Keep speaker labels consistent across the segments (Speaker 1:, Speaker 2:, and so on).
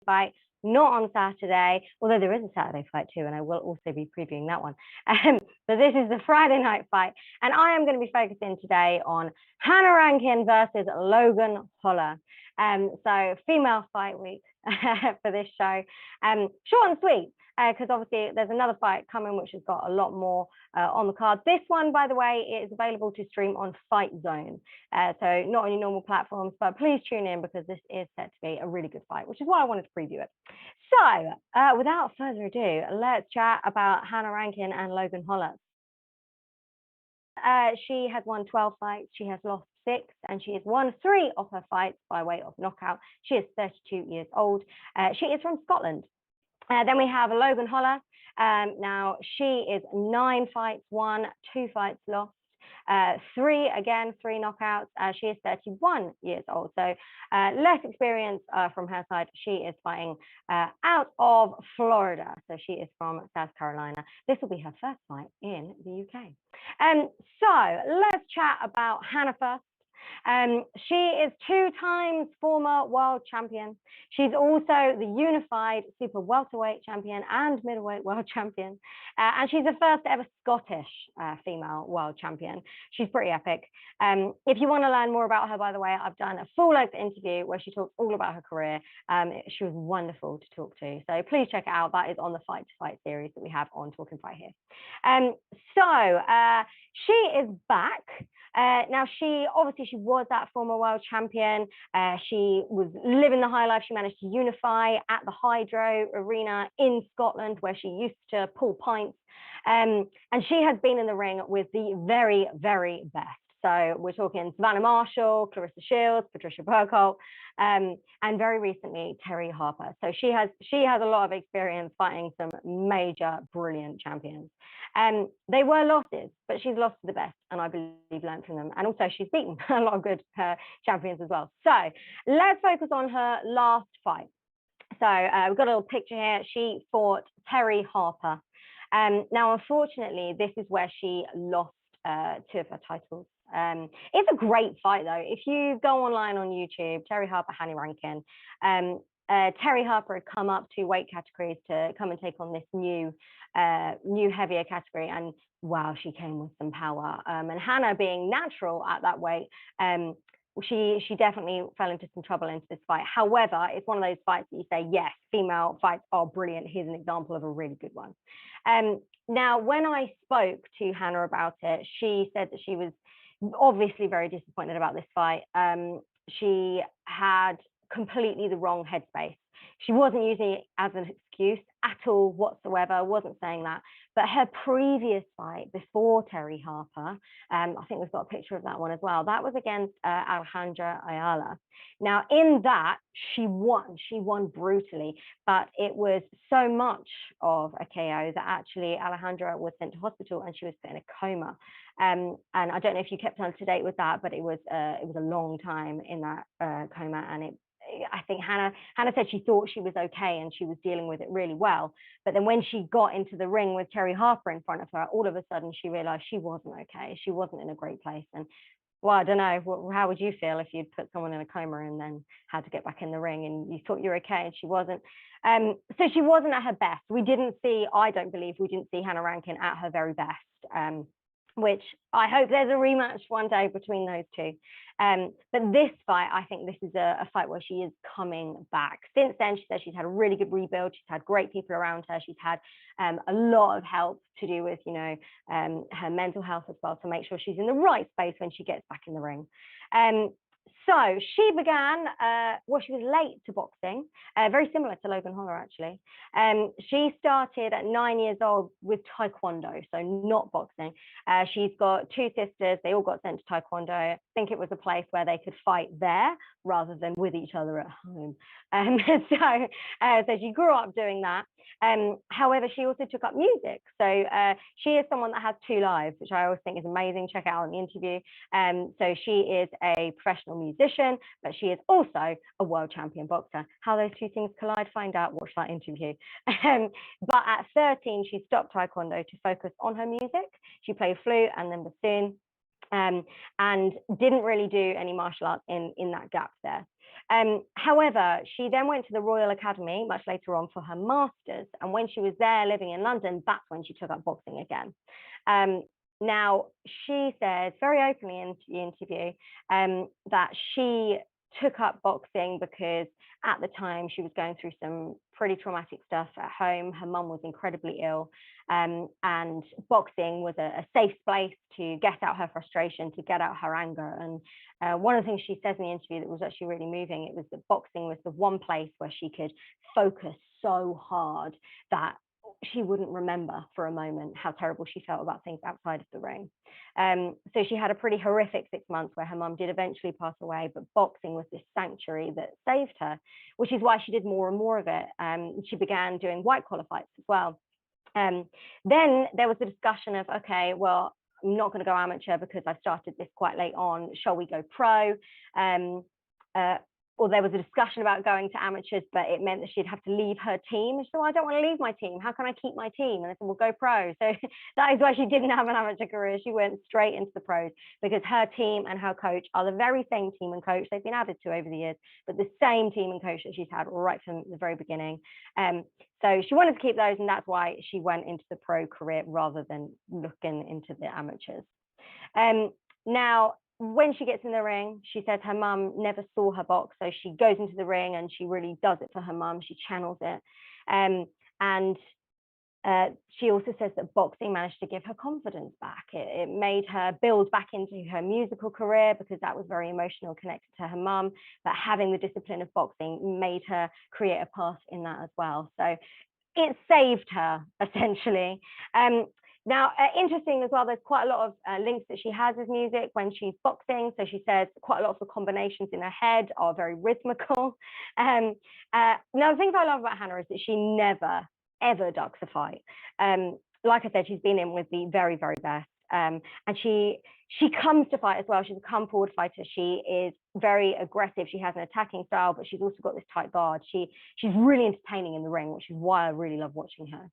Speaker 1: fight, not on Saturday, although there is a Saturday fight too, and I will also be previewing that one. But this is the Friday night fight, and I am going to be focusing today on Hannah Rankin versus Logan Holler. So female fight week for this show. Short and sweet, because obviously there's another fight coming which has got a lot more on the card. This one, by the way, is available to stream on Fight Zone, so not on your normal platforms, but please tune in because this is set to be a really good fight, which is why I wanted to preview it. So without further ado, let's chat about Hannah Rankin and Logan Holler. She has won 12 fights, she has lost 6, and she has won 3 of her fights by way of knockout. She is 32 years old. She is from Scotland. Then we have Logan Holler. Now, she is 9 fights won, 2 fights lost. 3 knockouts. She is 31 years old, so less experience from her side. She is fighting out of Florida, so she is from South Carolina. This will be her first fight in the UK. So let's chat about Hannah first. She is 2 times former world champion. She's also the unified super welterweight champion and middleweight world champion. And she's the first ever Scottish female world champion. She's pretty epic. If you want to learn more about her, by the way, I've done a full-length interview where she talks all about her career. She was wonderful to talk to. So please check it out. That is on the Fight to Fight series that we have on Talkin Fight here. So she is back. Now, she was that former world champion. She was living the high life. She managed to unify at the Hydro Arena in Scotland, where she used to pull pints. And she has been in the ring with the very, very best. So we're talking Savannah Marshall, Clarissa Shields, Patricia Burkholdt, and very recently Terry Harper. So she has a lot of experience fighting some major, brilliant champions. They were losses, but she's lost to the best, and I believe learned from them. And also she's beaten a lot of good champions as well. So let's focus on her last fight. So we've got a little picture here. She fought Terry Harper. Now, unfortunately, this is where she lost 2 of her titles. It's a great fight, though. If you go online on YouTube, Terry Harper, Hannah Rankin, Terry Harper had come up 2 weight categories to come and take on this new heavier category, and wow, she came with some power. And Hannah, being natural at that weight, she definitely fell into some trouble into this fight. However, it's one of those fights that you say, yes, female fights are brilliant. Here's an example of a really good one. Now, when I spoke to Hannah about it, she said that she was obviously very disappointed about this fight. She had completely the wrong headspace. She wasn't using it as an excuse at all whatsoever, wasn't saying that. But her previous fight before Terry Harper, I think we've got a picture of that one as well. That was against Alejandra Ayala. Now, in that, she won brutally, but it was so much of a KO that actually Alejandra was sent to hospital and she was put in a coma. And I don't know if you kept on to date with that, but it was a long time in that coma, and I think Hannah said she thought she was okay and she was dealing with it really well. But then when she got into the ring with Terry Harper in front of her, all of a sudden she realized she wasn't okay. She wasn't in a great place. And well, I don't know, how would you feel if you'd put someone in a coma and then had to get back in the ring and you thought you're okay and she wasn't? So she wasn't at her best. I don't believe we didn't see Hannah Rankin at her very best. Which I hope there's a rematch one day between those 2. But this fight, I think this is a fight where she is coming back. Since then, she said she's had a really good rebuild. She's had great people around her. She's had a lot of help to do with, her mental health as well, to make sure she's in the right space when she gets back in the ring. So she began, she was late to boxing, very similar to Logan Holler, actually. She started at 9 years old with Taekwondo, so not boxing. She's got 2 sisters. They all got sent to Taekwondo. I think it was a place where they could fight there rather than with each other at home. So she grew up doing that. However, she also took up music. So she is someone that has 2 lives, which I always think is amazing. Check it out in the interview. So she is a professional musician, but she is also a world champion boxer. How those 2 things collide, find out, watch that interview. But at 13, she stopped Taekwondo to focus on her music. She played flute and then bassoon, and didn't really do any martial arts in that gap there. However, she then went to the Royal Academy much later on for her master's. And when she was there living in London, that's when she took up boxing again. Now, she says very openly in the interview that she took up boxing because at the time she was going through some pretty traumatic stuff at home. Her mum was incredibly ill, and boxing was a safe place to get out her frustration, to get out her anger. And one of the things she says in the interview that was actually really moving, it was that boxing was the one place where she could focus so hard that she wouldn't remember for a moment how terrible she felt about things outside of the ring. So she had a pretty horrific 6 months where her mum did eventually pass away, but boxing was this sanctuary that saved her, which is why she did more and more of it. She began doing white collar fights as well. Then there was a discussion of, okay, well, I'm not going to go amateur because I started this quite late on. Shall we go pro? Or there was a discussion about going to amateurs, but it meant that she'd have to leave her team. She said, well, I don't want to leave my team. How can I keep my team? And I said, well, go pro. So that is why she didn't have an amateur career. She went straight into the pros because her team and her coach are the very same team and coach they've been added to over the years, but the same team and coach that she's had right from the very beginning. So she wanted to keep those, and that's why she went into the pro career rather than looking into the amateurs. Now, when she gets in the ring, she says her mum never saw her box. So she goes into the ring and she really does it for her mum. She channels it. And she also says that boxing managed to give her confidence back. It made her build back into her musical career because that was very emotional, connected to her mum. But having the discipline of boxing made her create a path in that as well. So it saved her, essentially. Now, interesting as well, there's quite a lot of links that she has with music when she's boxing. So she says quite a lot of the combinations in her head are very rhythmical. Now, the things I love about Hannah is that she never, ever ducks a fight. Like I said, she's been in with the very, very best. And she comes to fight as well. She's a come forward fighter. She is very aggressive. She has an attacking style, but she's also got this tight guard. She's really entertaining in the ring, which is why I really love watching her.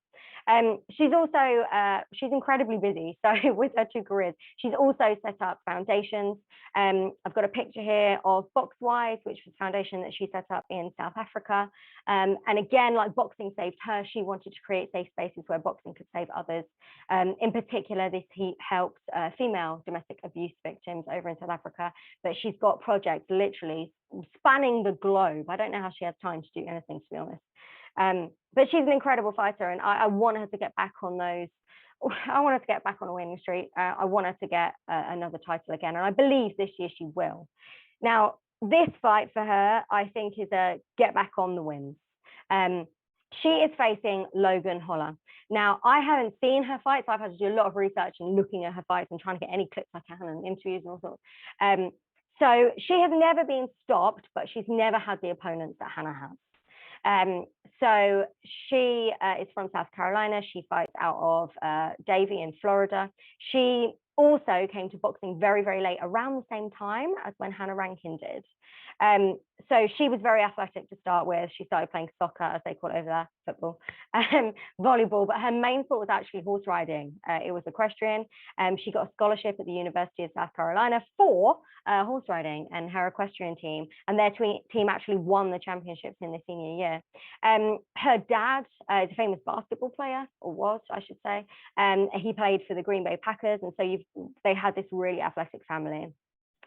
Speaker 1: She's also she's incredibly busy. So with her 2 careers, she's also set up foundations. I've got a picture here of Boxwise, which was a foundation that she set up in South Africa. And again, like boxing saved her, she wanted to create safe spaces where boxing could save others. In particular, this helps female domestic abuse victims over in South Africa. But she's got projects literally spanning the globe. I don't know how she has time to do anything, to be honest. But she's an incredible fighter, and I want her to get back on those. I want her to get back on a winning streak. I want her to get another title again, and I believe this year she will. Now, this fight for her, I think, is a get back on the wins. She is facing Logan Holler. Now, I haven't seen her fight, so I've had to do a lot of research and looking at her fights and trying to get any clips I can and interviews and all sorts. So she has never been stopped, but she's never had the opponents that Hannah has. So she is from South Carolina. She fights out of Davie in Florida. She also came to boxing very, very late, around the same time as when Hannah Rankin did. So she was very athletic to start with. She started playing soccer, as they call it over there, football, volleyball, but her main sport was actually horse riding. It was equestrian. She got a scholarship at the University of South Carolina for horse riding and her equestrian team, and their team actually won the championships in the senior year. Her dad is a famous basketball player, or was, I should say. He played for the Green Bay Packers, and so they had this really athletic family.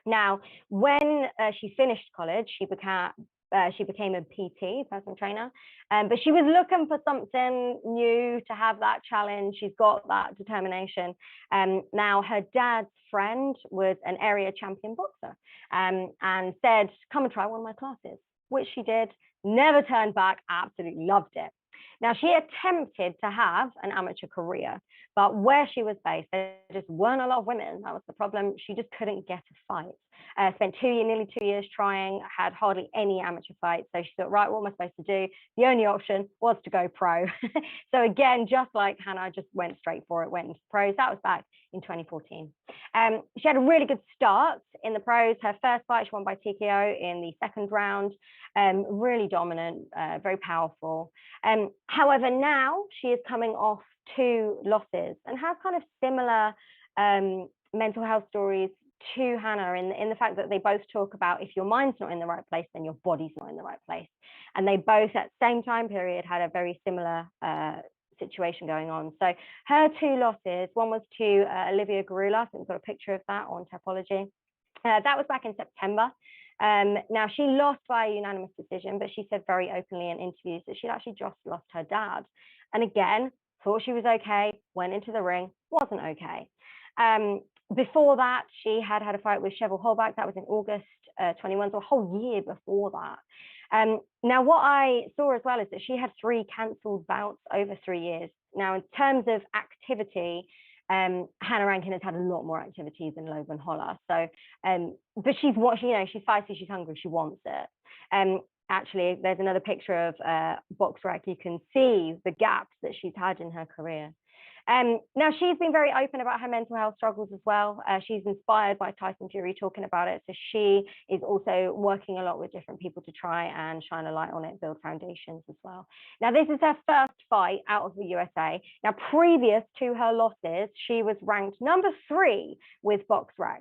Speaker 1: Now, when she finished college, she became a PT, personal trainer, but she was looking for something new to have that challenge. She's got that determination. Now, her dad's friend was an area champion boxer and said, come and try one of my classes, which she did, never turned back, absolutely loved it. Now, she attempted to have an amateur career, but where she was based, there just weren't a lot of women. That was the problem. She just couldn't get a fight. Spent nearly 2 years trying, had hardly any amateur fights. So she thought, right, what am I supposed to do? The only option was to go pro. So again, just like Hannah, just went straight for it, went into pros. That was back in 2014. She had a really good start in the pros. Her first fight, she won by TKO in the second round. Really dominant, very powerful. However, now she is coming off 2 losses and has kind of similar mental health stories to Hannah in the fact that they both talk about if your mind's not in the right place, then your body's not in the right place. And they both at the same time period had a very similar situation going on. So her two losses, one was to Olivia Garula, so we've got a picture of that on Tapology. That was back in September. Now she lost by a unanimous decision, but she said very openly in interviews that she'd actually just lost her dad. And again, thought she was okay, went into the ring, wasn't okay. Before that, she had a fight with Cheryl Holbach. That was in August 21, so a whole year before that. Now, what I saw as well is that she had 3 cancelled bouts over 3 years. Now, in terms of activity, Hannah Rankin has had a lot more activity than Logan Holler. So, but she's she's feisty, she's hungry, she wants it. Actually, there's another picture of BoxRec. You can see the gaps that she's had in her career. Now, she's been very open about her mental health struggles as well. She's inspired by Tyson Fury talking about it. So she is also working a lot with different people to try and shine a light on it, build foundations as well. Now, this is her first fight out of the USA. Now, previous to her losses, she was ranked number 3 with BoxRec.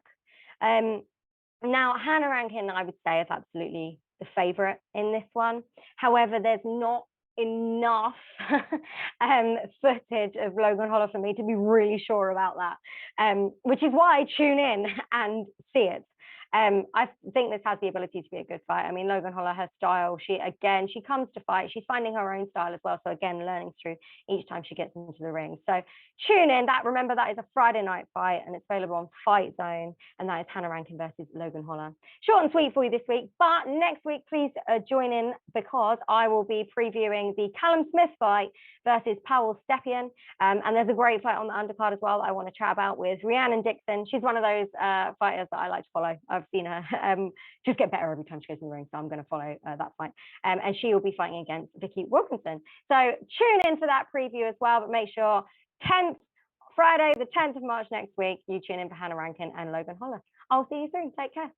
Speaker 1: Now, Hannah Rankin, I would say, is absolutely the favorite in this one. However, there's not enough footage of Logan Holler for me to be really sure about that, which is why I tune in and see it. I think this has the ability to be a good fight. I mean, Logan Holler, her style, she comes to fight. She's finding her own style as well. So again, learning through each time she gets into the ring. So tune in. Remember, that is a Friday night fight and it's available on Fight Zone. And that is Hannah Rankin versus Logan Holler. Short and sweet for you this week. But next week, please join in because I will be previewing the Callum Smith fight versus Powell Stepien. And there's a great fight on the undercard as well that I want to chat about with Rhiannon Dixon. She's one of those fighters that I like to follow. I've seen her just get better every time she goes in the ring, so I'm going to follow that fight. And she will be fighting against Vicky Wilkinson. So tune in for that preview as well, but make sure Friday, the 10th of March next week, you tune in for Hannah Rankin and Logan Holler. I'll see you soon. Take care.